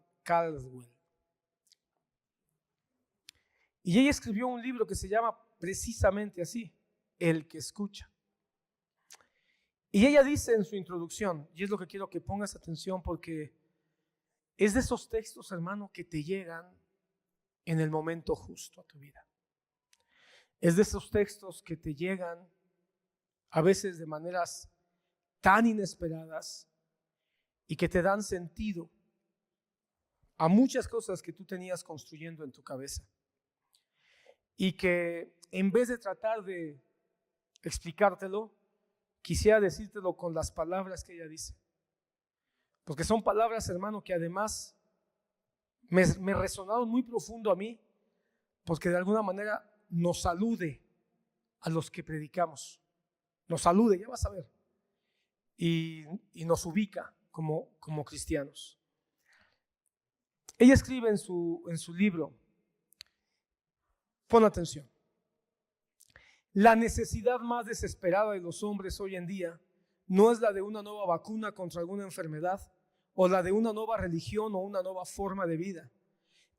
S1: Y ella escribió un libro que se llama precisamente así, El que escucha. Y ella dice en su introducción, y es lo que quiero que pongas atención porque es de esos textos, hermano, que te llegan en el momento justo a tu vida. Es de esos textos que te llegan a veces de maneras tan inesperadas y que te dan sentido a muchas cosas que tú tenías construyendo en tu cabeza. Y que en vez de tratar de explicártelo, quisiera decírtelo con las palabras que ella dice. Porque son palabras, hermano, que además me resonaron muy profundo a mí, porque de alguna manera nos alude a los que predicamos. Nos alude, ya vas a ver. Y nos ubica como cristianos. Ella escribe en su libro, pon atención, la necesidad más desesperada de los hombres hoy en día no es la de una nueva vacuna contra alguna enfermedad o la de una nueva religión o una nueva forma de vida.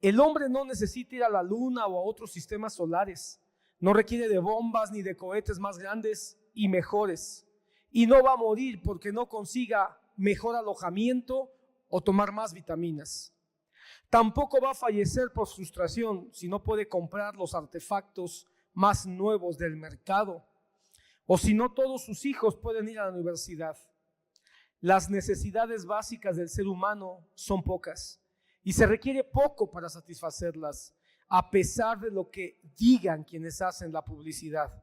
S1: El hombre no necesita ir a la luna o a otros sistemas solares, no requiere de bombas ni de cohetes más grandes y mejores, y no va a morir porque no consiga mejor alojamiento o tomar más vitaminas. Tampoco va a fallecer por frustración si no puede comprar los artefactos más nuevos del mercado o si no todos sus hijos pueden ir a la universidad. Las necesidades básicas del ser humano son pocas y se requiere poco para satisfacerlas, a pesar de lo que digan quienes hacen la publicidad.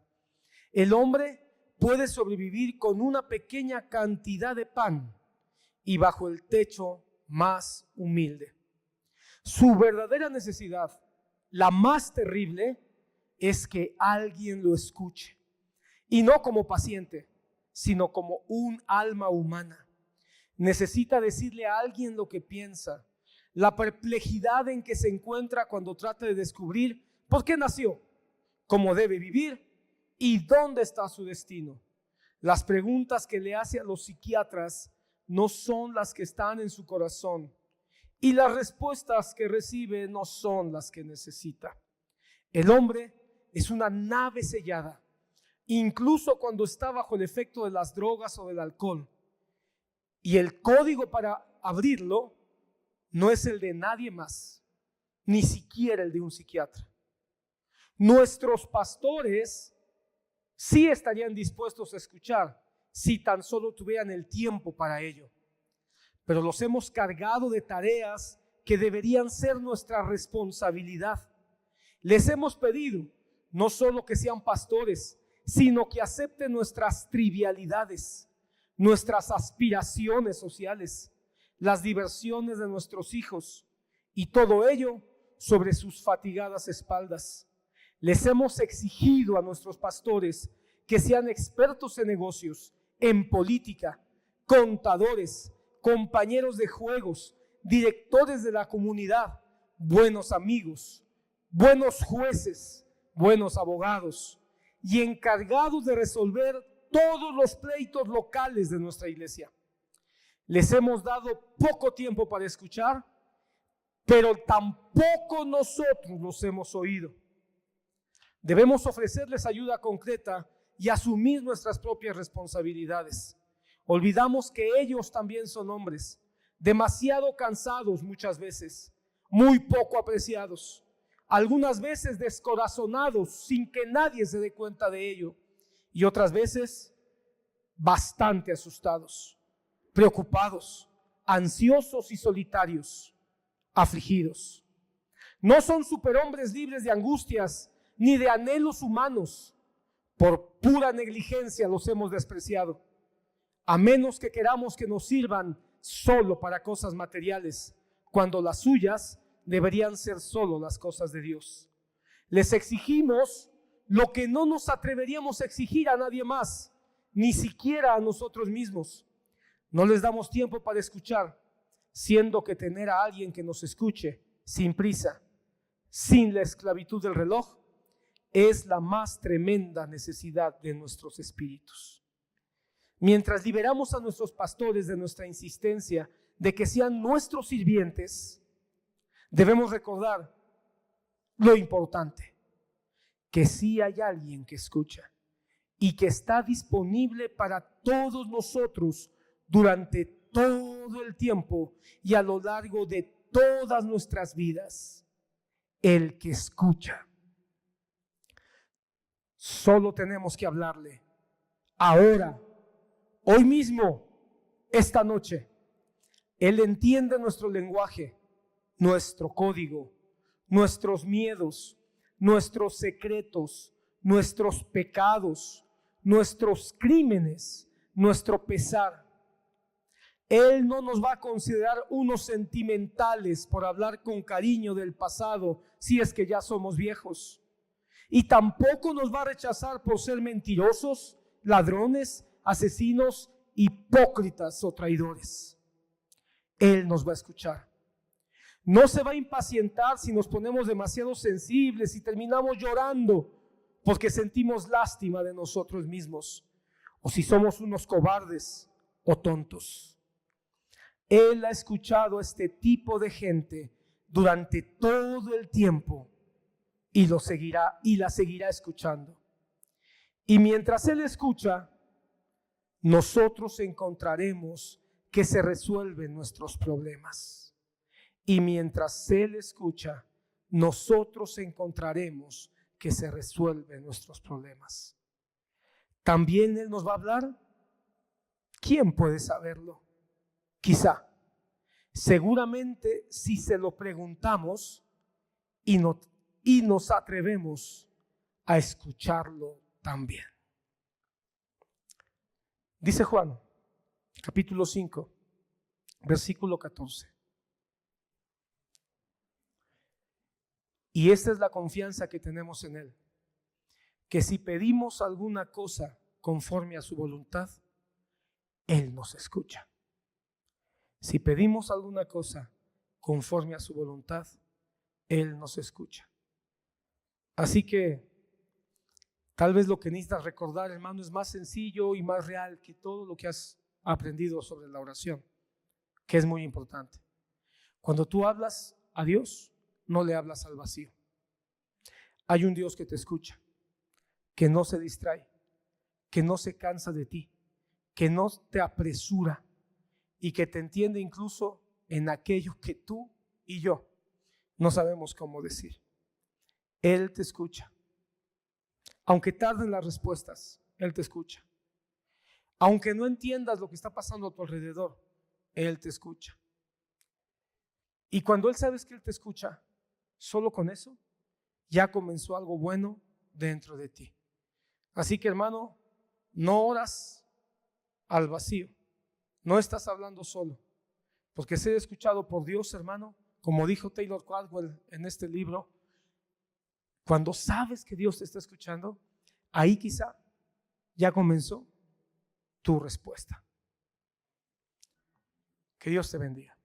S1: El hombre puede sobrevivir con una pequeña cantidad de pan y bajo el techo más humilde. Su verdadera necesidad, la más terrible, es que alguien lo escuche, y no como paciente, sino como un alma humana. Necesita decirle a alguien lo que piensa, la perplejidad en que se encuentra cuando trata de descubrir por qué nació, cómo debe vivir y dónde está su destino. Las preguntas que le hace a los psiquiatras no son las que están en su corazón, y las respuestas que recibe no son las que necesita. El hombre es una nave sellada, incluso cuando está bajo el efecto de las drogas o del alcohol. Y el código para abrirlo no es el de nadie más, ni siquiera el de un psiquiatra. Nuestros pastores sí estarían dispuestos a escuchar si tan solo tuvieran el tiempo para ello. Pero los hemos cargado de tareas que deberían ser nuestra responsabilidad. Les hemos pedido no solo que sean pastores, sino que acepten nuestras trivialidades, nuestras aspiraciones sociales, las diversiones de nuestros hijos, y todo ello sobre sus fatigadas espaldas. Les hemos exigido a nuestros pastores que sean expertos en negocios, en política, contadores, compañeros de juegos, directores de la comunidad, buenos amigos, buenos jueces, buenos abogados y encargados de resolver todos los pleitos locales de nuestra iglesia. Les hemos dado poco tiempo para escuchar, pero tampoco nosotros los hemos oído. Debemos ofrecerles ayuda concreta y asumir nuestras propias responsabilidades. Olvidamos que ellos también son hombres, demasiado cansados muchas veces, muy poco apreciados, algunas veces descorazonados sin que nadie se dé cuenta de ello, y otras veces bastante asustados, preocupados, ansiosos y solitarios, afligidos. No son superhombres libres de angustias ni de anhelos humanos. Por pura negligencia los hemos despreciado, a menos que queramos que nos sirvan solo para cosas materiales, cuando las suyas deberían ser solo las cosas de Dios. Les exigimos lo que no nos atreveríamos a exigir a nadie más, ni siquiera a nosotros mismos. No les damos tiempo para escuchar, siendo que tener a alguien que nos escuche sin prisa, sin la esclavitud del reloj, es la más tremenda necesidad de nuestros espíritus. Mientras liberamos a nuestros pastores de nuestra insistencia de que sean nuestros sirvientes, debemos recordar lo importante, que sí hay alguien que escucha y que está disponible para todos nosotros durante todo el tiempo y a lo largo de todas nuestras vidas. El que escucha. Solo tenemos que hablarle ahora, hoy mismo, esta noche. Él entiende nuestro lenguaje, nuestro código, nuestros miedos, nuestros secretos, nuestros pecados, nuestros crímenes, nuestro pesar. Él no nos va a considerar unos sentimentales por hablar con cariño del pasado si es que ya somos viejos. Y tampoco nos va a rechazar por ser mentirosos, ladrones, asesinos, hipócritas o traidores. Él nos va a escuchar. No se va a impacientar si nos ponemos demasiado sensibles y terminamos llorando porque sentimos lástima de nosotros mismos, o si somos unos cobardes o tontos. Él ha escuchado a este tipo de gente durante todo el tiempo y lo seguirá y la seguirá escuchando. Y mientras Él escucha, nosotros encontraremos que se resuelven nuestros problemas. Y mientras Él escucha, nosotros encontraremos que se resuelven nuestros problemas. ¿También Él nos va a hablar? ¿Quién puede saberlo? Quizá. Seguramente si se lo preguntamos y nos atrevemos a escucharlo también. Dice Juan, capítulo 5, versículo 14. Y esta es la confianza que tenemos en Él, que si pedimos alguna cosa conforme a su voluntad, Él nos escucha. Si pedimos alguna cosa conforme a su voluntad, Él nos escucha. Así que tal vez lo que necesitas recordar, hermano, es más sencillo y más real que todo lo que has aprendido sobre la oración, que es muy importante. Cuando tú hablas a Dios, no le hablas al vacío. Hay un Dios que te escucha, que no se distrae, que no se cansa de ti, que no te apresura y que te entiende incluso en aquello que tú y yo no sabemos cómo decir. Él te escucha. Aunque tarden las respuestas, Él te escucha. Aunque no entiendas lo que está pasando a tu alrededor, Él te escucha. Y cuando Él sabes que Él te escucha, solo con eso ya comenzó algo bueno dentro de ti. Así que, hermano, no oras al vacío. No estás hablando solo, porque ser escuchado por Dios, hermano, como dijo Taylor Caldwell en este libro, cuando sabes que Dios te está escuchando, ahí quizá ya comenzó tu respuesta. Que Dios te bendiga.